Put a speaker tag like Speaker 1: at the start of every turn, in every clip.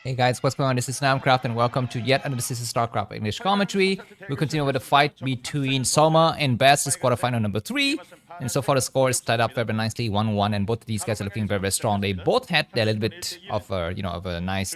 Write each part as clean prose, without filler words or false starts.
Speaker 1: Hey guys, what's going on? This is Namkraft and welcome to yet another This is Starcraft English commentary. We'll continue with the fight between Soma and Best. This quarterfinal number 3. And so far the score is tied up very nicely, 1-1, and both of these guys are looking very, very strong. They both had a little bit of a nice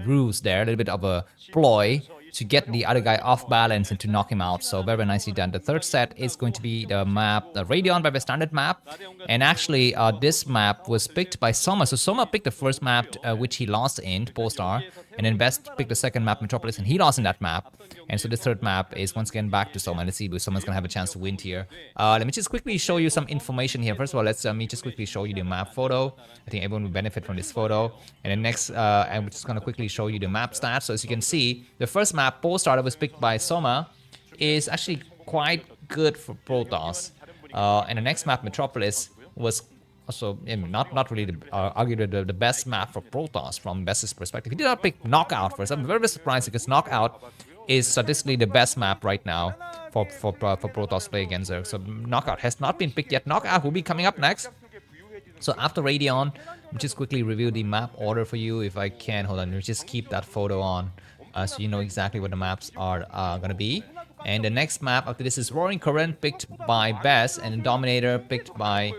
Speaker 1: ruse there, a little bit of a ploy to get the other guy off balance and to knock him out. So very, very nicely done. The third set is going to be the map, the Radeon by the standard map. And actually, this map was picked by Soma. So Soma picked the first map, which he lost in, Polestar. And then Best picked the second map, Metropolis, and he lost in that map. And so the third map is once again back to Soma. Let's see if someone's going to have a chance to win here. Let me just quickly show you some information here. First of all, let's me just quickly show you the map photo. I think everyone will benefit from this photo. And then next, I'm just going to quickly show you the map stats. So as you can see, the first map, Polestar, that was picked by Soma, is actually quite good for Protoss. And the next map, Metropolis, was also not really arguably the best map for Protoss from Best's perspective. He did not pick Knockout first. I'm very, very surprised because Knockout is statistically the best map right now for Protoss play against Zerg. So Knockout has not been picked yet. Knockout will be coming up next. So after Radeon, let me just quickly review the map order for you if I can. Hold on, let me just keep that photo on so you know exactly what the maps are going to be. And the next map after this is Roaring Current, picked by Bess, and then Dominator, picked by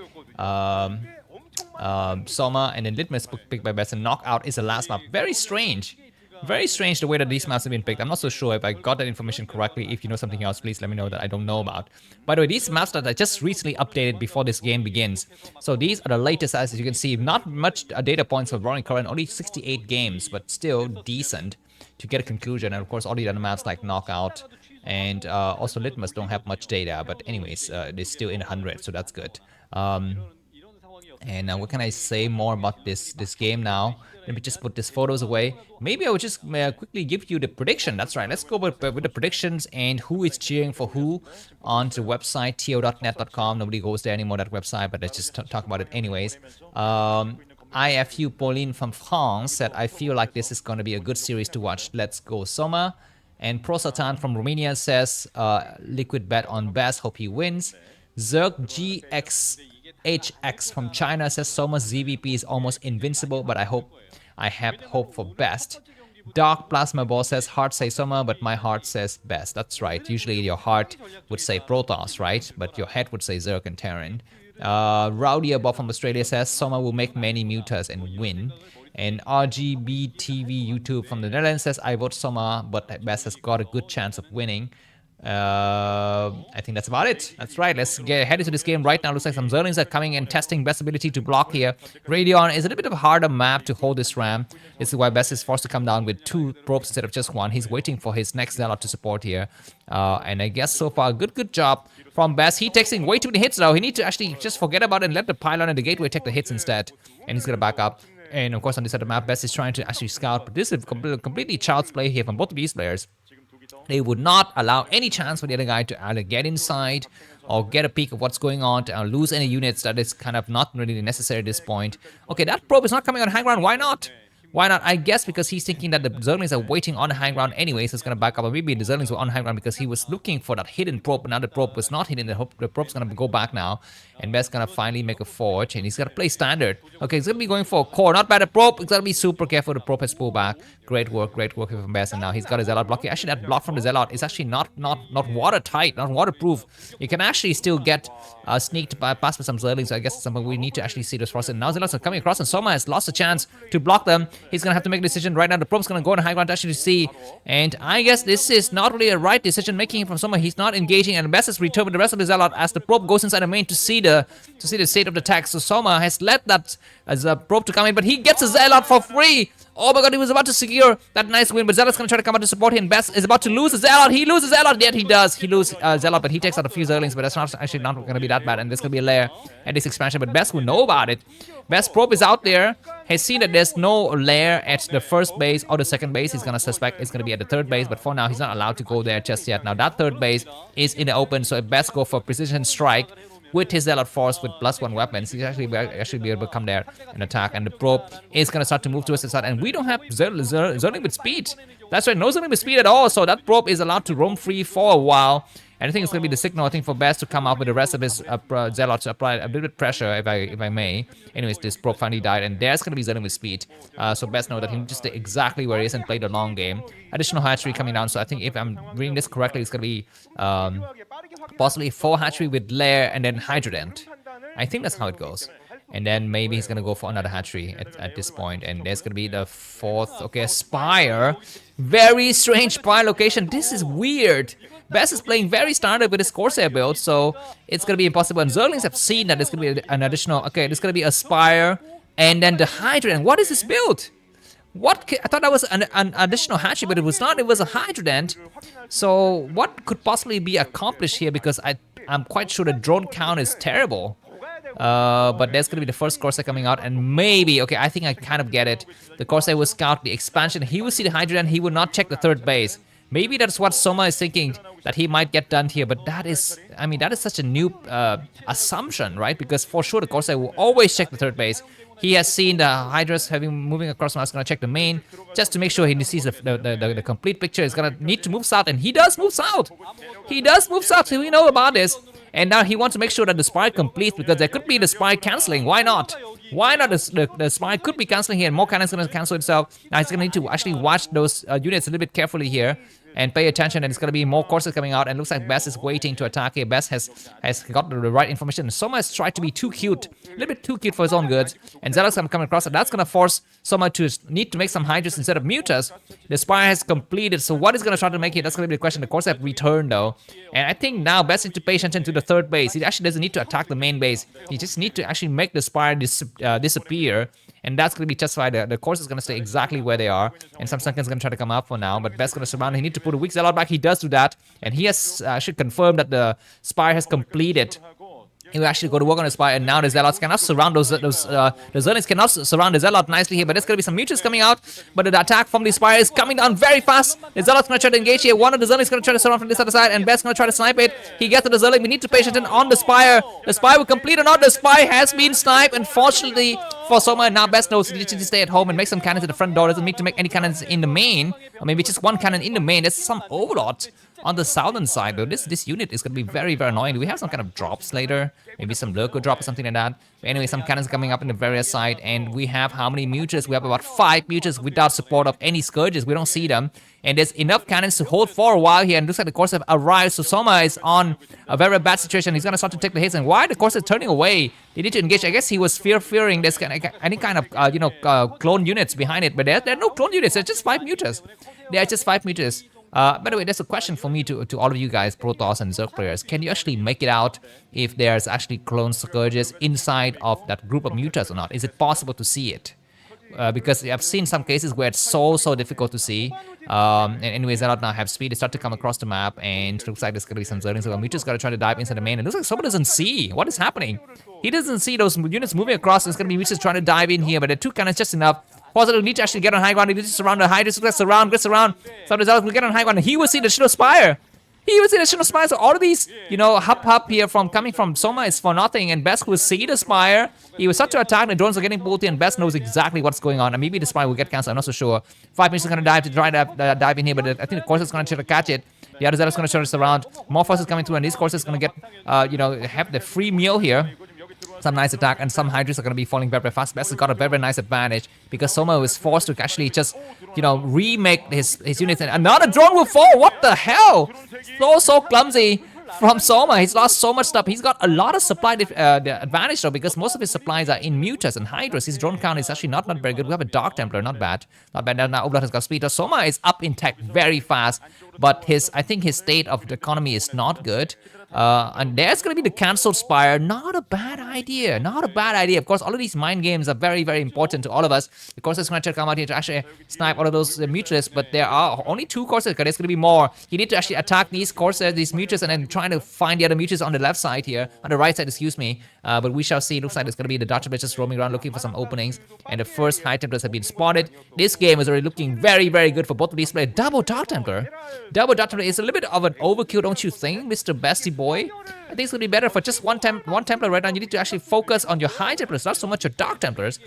Speaker 1: Soma, and then Litmus, picked by Bess, and Knockout is the last map. Very strange. Very strange the way that these maps have been picked. I'm not so sure if I got that information correctly. If you know something else, please let me know that I don't know about. By the way, these maps that I just recently updated before this game begins. So these are the latest, as you can see. Not much data points for Roaring Current, only 68 games, but still decent to get a conclusion. And of course, all the other maps like Knockout and also Litmus don't have much data. But anyways, they're still in 100, so that's good. And what can I say more about this game now? Let me just put these photos away. Maybe I would just quickly give you the prediction. That's right. Let's go with the predictions and who is cheering for who on the website, to.net.com. Nobody goes there anymore, that website, but let's just talk about it anyways. IFU Pauline from France said, I feel like this is going to be a good series to watch. Let's go, Soma. And Pro Satan from Romania says, liquid bet on Bass. Hope he wins. Zerg GXHX from China says Soma's ZVP is almost invincible, but I have hope for Best. Dark Plasma Ball says heart says Soma, but my heart says Best. That's right. Usually your heart would say Protoss, right? But your head would say Zerg and Terran. Rowdy Above from Australia says Soma will make many mutas and win. And RGB TV YouTube from the Netherlands says I vote Soma, but Best has got a good chance of winning. I think that's about it. That's right. Let's get head into this game right now. Looks like some Zerlings are coming and testing Best's ability to block here. Radeon is a little bit of a harder map to hold this ram. This is why Best is forced to come down with 2 probes instead of just 1. He's waiting for his next Zelle to support here. And I guess so far, good job from Best. He takes in way too many hits now. He needs to actually just forget about it and let the pylon and the gateway take the hits instead. And he's going to back up. And of course, on this side of the map, Best is trying to actually scout. But this is completely child's play here from both of these players. They would not allow any chance for the other guy to either get inside or get a peek of what's going on, to lose any units. That is kind of not really necessary at this point. Okay, that probe is not coming on high ground. Why not? Why not? I guess because he's thinking that the Zerglings are waiting on high ground anyway, so it's going to back up. Or maybe the Zerglings were on high ground because he was looking for that hidden probe, but now the probe was not hidden. The probe's going to go back now. And Best's going to finally make a forge, and he's going to play standard. Okay, he's going to be going for a core. Not bad. The probe, he's going to be super careful. The probe has pulled back. Great work from Best. And now he's got his Zelle block. Actually, that block from the Zelle is actually not watertight, not waterproof. You can actually still get sneaked past with some Zerglings. So I guess it's something we need to actually see those frosts. And now Zelle's are coming across, and Soma has lost a chance to block them. He's going to have to make a decision right now. The probe's going to go on high ground to actually see. And I guess this is not really a right decision making from Soma. He's not engaging, and Best is returned with the rest of the Zelle as the probe goes inside the main to see the state of the attack. So Soma has let that as a probe to come in, but he gets a Zelle for free. Oh my god, he was about to secure that nice win, but Zelle's going to try to come out to support him. Best is about to lose a Zelle. He loses Zelle. Yet he does. He loses Zelle, but he takes out a few Zerlings, but that's not actually not going to be that bad. And there's going to be a lair at this expansion, but Best will know about it. Best probe is out there, has seen that there's no lair at the first base or the second base. He's going to suspect it's going to be at the third base, but for now, he's not allowed to go there just yet. Now, that third base is in the open, so if Best go for precision strike with his Zealot Force with +1 weapons, he's actually be able to come there and attack. And the probe is going to start to move towards the side. And we don't have Zerling with speed. That's right, no Zerling with speed at all. So that probe is allowed to roam free for a while. And I think it's going to be the signal, I think, for Best to come up with the rest of his Zealot to apply a little bit pressure, if I may. Anyways, this probe finally died, and there's going to be Zerg with speed. So Best know that he needs to stay exactly where he is and play the long game. Additional hatchery coming down, so I think if I'm reading this correctly, it's going to be possibly 4 hatchery with Lair and then Hydrodent. I think that's how it goes. And then maybe he's going to go for another hatchery at this point. And there's going to be the 4th. Okay, Spire. Very strange Spire location. This is weird. Best is playing very standard with his Corsair build, so it's going to be impossible. And Zerglings have seen that there's going to be an additional... Okay, there's going to be a Spire and then the Hydrodent. What is this build? What? I thought that was an additional hatchery, but it was not. It was a Hydrodent. So what could possibly be accomplished here? Because I'm quite sure the drone count is terrible. But there's gonna be the first Corsair coming out, and maybe, okay, I think I kind of get it. The Corsair will scout the expansion. He will see the Hydrodent. He will not check the 3rd base. Maybe that's what Soma is thinking that he might get done here, but that is, I mean, that is such a new assumption, right? Because for sure the Corsair will always check the 3rd base. He has seen the Hydras moving across, and I was gonna check the main just to make sure he sees the complete picture. He's gonna need to move south, and he does move south. He does move south, so we know about this. And now he wants to make sure that the Spire completes, because there could be the Spire cancelling. Why not? Why not? The Spire could be cancelling here, and more cannons going to cancel itself. Now he's going to need to actually watch those units a little bit carefully here and pay attention, and it's going to be more courses coming out, and looks like Best is waiting to attack here. Best has got the right information. Soma has tried to be too cute, a little bit too cute for his own goods, and Zelle's going to come across, and that's going to force Soma to need to make some Hydras instead of Mutas. The Spire has completed, so what is going to try to make it? That's going to be the question. The course have returned though, and I think now Best needs to pay attention to the 3rd base. He actually doesn't need to attack the main base. He just needs to actually make the Spire disappear. And that's going to be justified. The course is going to stay exactly where they are. And some Sunken's going to try to come up for now. But Best's going to surround. He needs to put a weak Zealot back. He does do that. And he has should confirm that the Spire has completed. He will actually go to work on the Spire, and now the Zealots cannot surround the Zerglings cannot surround the Zealot nicely here, but there's going to be some Mutas coming out, but the attack from the Spire is coming down very fast. The Zealot's going to try to engage here. One of the Zerglings is going to try to surround from this other side, and Best's going to try to snipe it. He gets to the Zergling. We need to pay attention on the Spire. The Spire will complete or not. The Spire has been sniped, unfortunately for Soma. Now Best knows he needs to stay at home and make some cannons at the front door. Doesn't need to make any cannons in the main, or maybe just one cannon in the main. There's some Overlord on the southern side, though. This unit is going to be very, very annoying. Do we have some kind of drops later? Maybe some Lurko drop or something like that. But anyway, some cannons coming up in the various side, and we have how many Mutas? We have about 5 Mutas without support of any Scourges. We don't see them. And there's enough cannons to hold for a while here, and looks like the course have arrived. So Soma is on a very bad situation. He's going to start to take the hits, and why the course is turning away? They need to engage. I guess he was fearing there's any kind of clone units behind it, but there are no clone units. There's just 5 Mutas. There are just 5 Mutas. By the way, there's a question for me to all of you guys, Protoss and Zerg players. Can you actually make it out if there's actually clone Scourges inside of that group of Mutas or not? Is it possible to see it? Because I've seen some cases where it's so difficult to see. And anyways, Zealot now have speed. They start to come across the map, and it looks like there's going to be some Zerglings. So Muta's got to try to dive inside the main. It looks like someone doesn't see what is happening. He doesn't see those units moving across. It's going to be Muta's trying to dive in here, but the 2 cannons just enough. Positive need to actually get on high ground. He needs to surround the Hydras. Gets around. So the Zealot will get on high ground. He will see the Shadow Spire. He will see the Shadow Spire. So all of these, hub here coming from Soma is for nothing. And Best will see the Spire. He will start to attack. The drones are getting pulled in. And Best knows exactly what's going on. And maybe the Spire will get cancelled. I'm not so sure. 5 minutes is going to dive to try to dive in here. But I think the course is going to try to catch it. The other Zealot is going to try to surround. More forces coming through. And this course is going to get, have the free meal here. Some nice attack, and some Hydras are going to be falling very fast. Best has got a very nice advantage because Soma was forced to actually just, remake his units. And another drone will fall. What the hell? So clumsy from Soma. He's lost so much stuff. He's got a lot of supply the advantage though, because most of his supplies are in Mutas and Hydras. His drone count is actually not very good. We have a Dark Templar, not bad. Now Oblad has got speed. Soma is up in tech very fast, but I think his state of the economy is not good. And there's going to be the cancelled Spire. Not a bad idea. Of course, all of these mind games are very important to all of us. The course is going to come out here to actually snipe all of those Mutas, but there are only 2 courses, because there's going to be more. You need to actually attack these courses, these Mutas, and then trying to find the other Mutas on the left side here. On the right side, excuse me. But we shall see. It looks like it's going to be the Dutch just roaming around looking for some openings. And the first High Templars have been spotted. This game is already looking very good for both of these players. Double Dark Templar. Double Dark Templar is a little bit of an overkill, don't you think, Mr. Bestie Boy? I think it's going to be better for just one Templar right now. You need to actually focus on your High Templars, not so much your Dark Templars.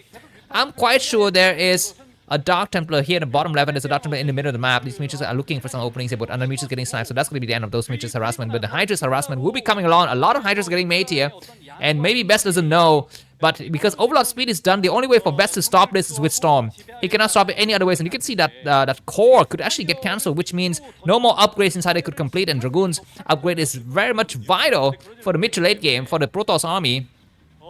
Speaker 1: I'm quite sure there is a Dark Templar here in the bottom left, and there's a Dark Templar in the middle of the map. These Mutuals are looking for some openings here, but under Mutuals getting sniped, so that's going to be the end of those Mutuals harassment. But the Hydra's harassment will be coming along. A lot of Hydras getting made here, and maybe Best doesn't know, but because Overlord speed is done, the only way for Best to stop this is with Storm. He cannot stop it any other ways, and you can see that that core could actually get cancelled, which means no more upgrades inside they could complete, and Dragoon's upgrade is very much vital for the mid to late game for the Protoss army.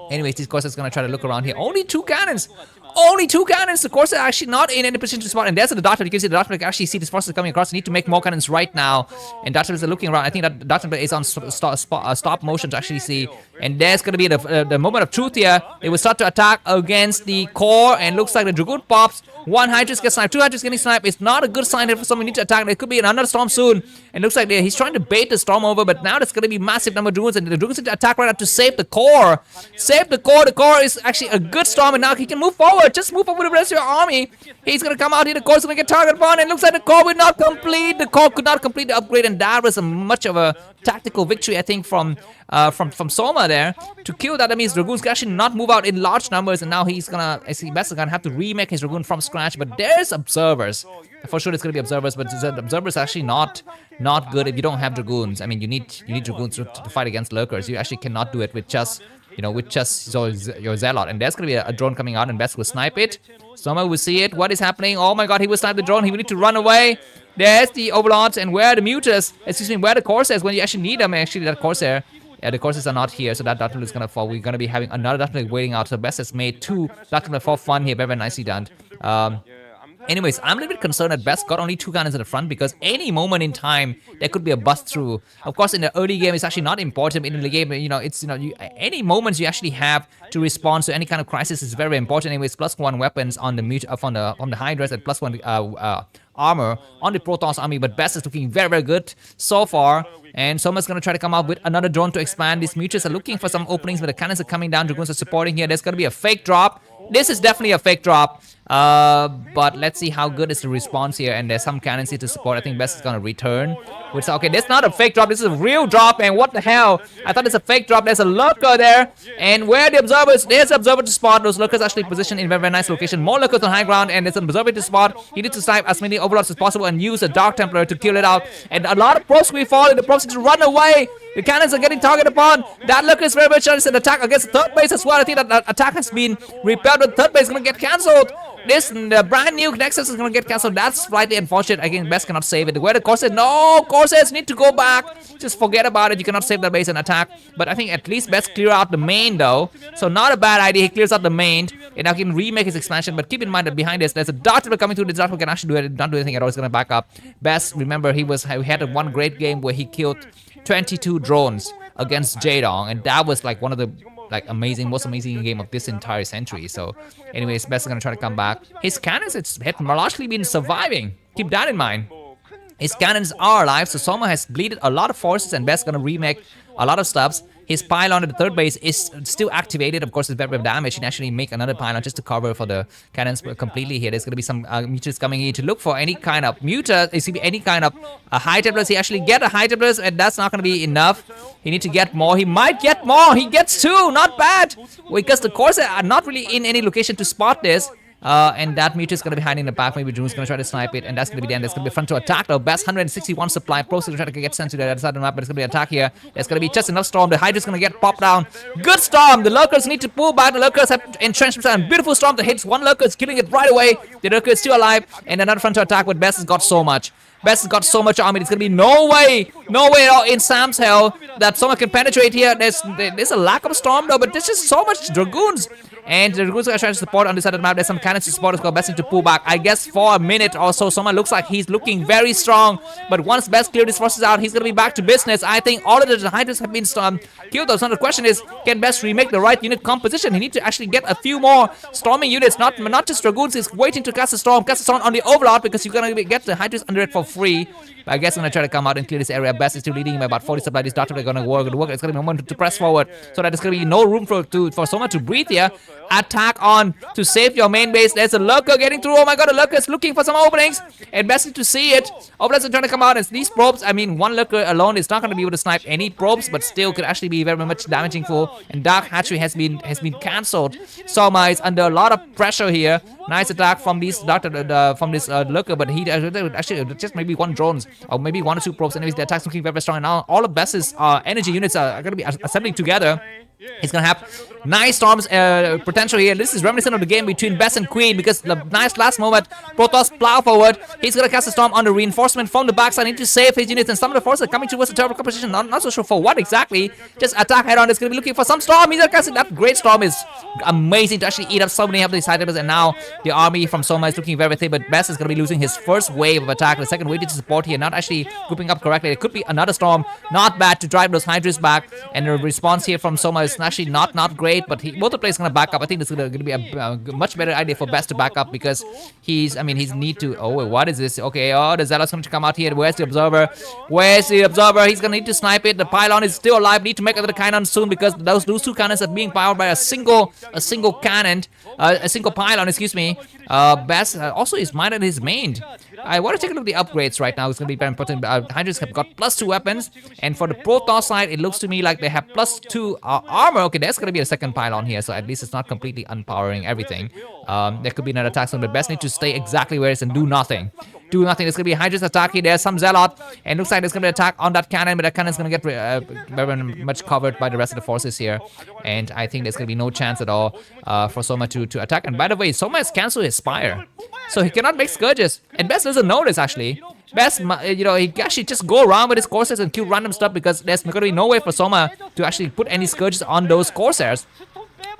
Speaker 1: Anyways, this Corsair is going to try to look around here. Only 2 cannons! Only 2 cannons! The Corsair are actually not in any position to spot. And there's the Dark Templar. You can see the Dark Templar can actually see this forces coming across. They need to make more cannons right now. And Dark Templar is looking around. I think that Dark Templar is on stop motion to actually see. And there's going to be the moment of truth here. They will start to attack against the core. And looks like the Dragoon pops. 1 Hydras gets sniped. 2 Hydras getting sniped. It's not a good sign for someone need to attack. There could be another storm soon. And looks like he's trying to bait the storm over. But now there's going to be massive number of Dragoons. And the Dragoons need to attack right now to save the core. Save the core. The core is actually a good storm. And now he can move forward. Just move forward with the rest of your army. He's going to come out here. The core is going to get targeted upon. And looks like the core will not complete. The core could not complete the upgrade. And that was much of a tactical victory, I think, from Soma there to kill that. That means Dragoons can actually not move out in large numbers, and now he's gonna, I see, Best is gonna have to remake his Dragoon from scratch. But there's observers. For sure, it's gonna be observers, but the observers are actually not good if you don't have Dragoons. I mean, you need Dragoons to fight against lurkers. You actually cannot do it with just your Zealot. And there's gonna be a drone coming out, and Best will snipe it. Soma will see it. What is happening? Oh my God, he will snipe the drone. He will need to run away. There's the Overlords, and where are the Mutas? Excuse me, where are the Corsairs when you actually need them? Actually, that Corsair. Yeah, the Corsairs are not here, so that Dark Templar is gonna fall. We're gonna be having another Dark Templar waiting out. So Best has made 2 Dark Templar for fun here. Very, very nicely done. Anyways, I'm a little bit concerned that Best got only 2 cannons at the front because any moment in time there could be a bust through. Of course, in the early game, it's actually not important. In the game, it's any moments you actually have to respond to any kind of crisis is very, very important. Anyways, +1 weapons on the Hydras and +1 armor on the Protoss army, but Best is looking very, very good so far. And Soma's going to try to come out with another drone to expand. These Mutuals are looking for some openings, but the cannons are coming down. Dragoons are supporting here. There's going to be a fake drop. This is definitely a fake drop. But let's see how good is the response here. And there's some cannons here to support. I think Best is going to return. Which, okay, this is not a fake drop. This is a real drop. And what the hell? I thought it's a fake drop. There's a lurker there. And where are the observers? There's an observer to spot. Those lurkers actually positioned in a very, very nice location. More lurkers on high ground. And there's an observer to spot. You need to snipe as many Overlords as possible and use a Dark Templar to kill it out. And a lot of probes will fall. And the probes need to run away. The cannons are getting targeted upon. That lurker is very much an attack against the 3rd base as well. I think that attack has been repelled. But the 3rd base is going to get cancelled. This brand new Nexus is going to get cancelled. That's slightly unfortunate. Again, Best cannot save it. Where the Corsairs? No, Corsairs need to go back. Just forget about it. You cannot save that base and attack. But I think at least Best clear out the main though. So not a bad idea. He clears out the main. And now he can remake his expansion. But keep in mind that behind this, there's a Dark Templar coming through. The Dark Templar can actually do it. Not do anything at all. He's going to back up. Best, remember, he had one great game where he killed 22 drones against Jaedong. And that was like one of the most amazing game of this entire century. So anyways, Best is gonna try to come back. His cannons had largely been surviving. Keep that in mind. His cannons are alive, so Soma has bleeded a lot of forces, and Best gonna remake a lot of stuffs. His pylon at the 3rd base is still activated. Of course, it's very damage. He can actually make another pylon just to cover for the cannons completely here. There's going to be some Mutas coming in to look for any kind of Muta. There's going to be any kind of High Templars. He actually get a High Templars, and that's not going to be enough. He needs to get more. He might get more. He gets 2. Not bad. Because the Corsair are not really in any location to spot this. And that Muta is going to be hiding in the back. Maybe June's going to try to snipe it, and that's going to be the end. There's going to be a front to attack though. Best 161 supply. Pro's going to try to get sent to the other side of the map, but it's going to be an attack here. There's going to be just enough storm. The Hydra's going to get popped down. Good storm. The lurkers need to pull back. The lurkers have entrenched themselves. Beautiful storm that hits one lurker, is killing it right away. The lurker is still alive, and another front to attack. But Best has got so much. Best has got so much army. There's going to be no way at all in Sam's hell that someone can penetrate here. There's a lack of storm though, but there's just so much Dragoons. And the Dragoons are trying to support on this side of the map. There's some cannons to support as well. Best need to pull back. I guess for a minute or so, Soma looks like he's looking very strong. But once Best cleared his forces out, he's going to be back to business. I think all of the Hydras have been killed. So the question is, can Best remake the right unit composition? He needs to actually get a few more storming units, not just Dragoons. He's waiting to cast a storm on the Overlord because you're going to get the Hydras under it for free. But I guess I'm going to try to come out and clear this area. Best is still leading him by about 40 supply. These Dark Templar are going to work. It's going to be a moment to press forward so that there's going to be no room for Soma to breathe here. attack on to save your main base. There's a lurker getting through. Oh my god, a lurker is looking for some openings. And best to see it. Openings are trying to come out. As these probes, I mean, one lurker alone is not going to be able to snipe any probes, but still could actually be very much damaging for. And Dark Hatchery has been cancelled. Soma is under a lot of pressure here. Nice attack from these lurker, but he actually just maybe one drones or maybe one or two probes. Anyways, the attack's looking very strong. And now all of Best's energy units are going to be assembling together. He's gonna have nice storms potential here. This is reminiscent of the game between Best and Queen, because the nice last moment Protoss plow forward. He's gonna cast a storm on the reinforcement from the backside. Need to save his units, and some of the forces are coming towards the turbo composition. Not so sure for what exactly. Just attack head on. It's gonna be looking for some storm. He's gonna cast it. That great storm is amazing to actually eat up so many of these items. And now the army from Soma is looking very thin, but Best is gonna be losing his first wave of attack. The second wave to support here, not actually grouping up correctly. It could be another storm. Not bad to drive those Hydras back, and the response here from Soma is actually not great, but both the players gonna back up. I think this is gonna be a much better idea for Best to back up, because he's need to. Oh wait, what is this? Okay, the Zelle's going to come out here. Where's the observer? He's gonna need to snipe it. The pylon is still alive. Need to make another cannon soon, because those two cannons are being powered by a single cannon, a single pylon. Excuse me. Best also is minded his main. I want to take a look at the upgrades right now. It's going to be very important. Hydras have got +2 weapons, and for the Protoss side, it looks to me like they have +2 armor. Okay, there's going to be a second pylon here, so at least it's not completely unpowering everything. There could be another attack, so the Best need to stay exactly where it is and do nothing. There's going to be a Hydra's attack here. There's some Zealot, and looks like there's going to be an attack on that cannon, but that cannon is going to get very much covered by the rest of the forces here. And I think there's going to be no chance at all for Soma to attack. And by the way, Soma has cancelled his Spire, so he cannot make Scourges. And Best doesn't know this, actually. Best, he actually just go around with his Corsairs and kill random stuff, because there's going to be no way for Soma to actually put any Scourges on those Corsairs.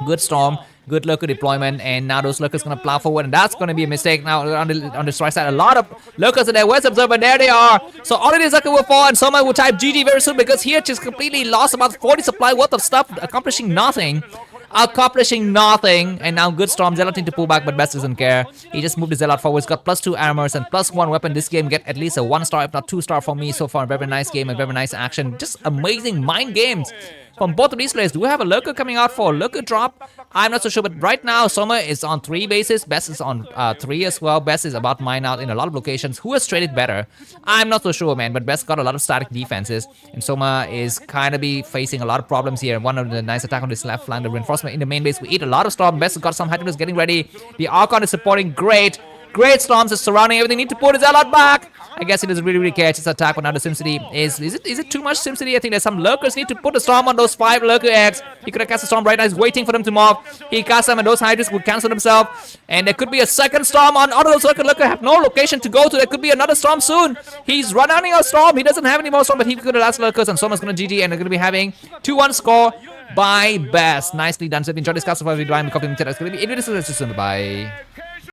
Speaker 1: Good storm. Good lurker deployment, and now those lurkers gonna plow forward, and that's gonna be a mistake. Now on the strike side, a lot of lurkers are there. Where's the observer? There they are. So all it is lurker will fall, and Soma will type GG very soon, because here just completely lost about 40 supply worth of stuff, accomplishing nothing. And now good storm. Zealot need to pull back, but Best doesn't care. He just moved the Zealot forward. He's got +2 armors and +1 weapon. This game get at least a 1-star, if not 2-star for me so far. Very nice game and very nice action. Just amazing mind games from both of these players. Do we have a lurker coming out for a lurker drop? I'm not so sure, but right now Soma is on 3 bases. Best is on 3 as well. Best is about mine out in a lot of locations. Who has traded better? I'm not so sure, man, but Best got a lot of static defenses, and Soma is kind of be facing a lot of problems here. One of the nice attack on this left flank, the reinforcement in the main base. We eat a lot of storm. Best has got some Hydras getting ready. The Archon is supporting great. Great storms is surrounding everything. Need to put his Zealot back. I guess he doesn't really care. Just attack, but now the SimCity is it too much SimCity? I think there's some lurkers. Need to put a storm on those 5 lurker eggs. He could have cast a storm right now. He's waiting for them to morph. He cast them, and those Hydras would cancel themselves. And there could be a second storm on. All of those lurker have no location to go to. There could be another storm soon. He's running out of storm. He doesn't have any more storm, but he could have last lurkers, and Soma's gonna GG, and they're gonna be having 2-1 score by Best. Nicely done. So if you enjoyed this cast of video, I'm going to be. Bye.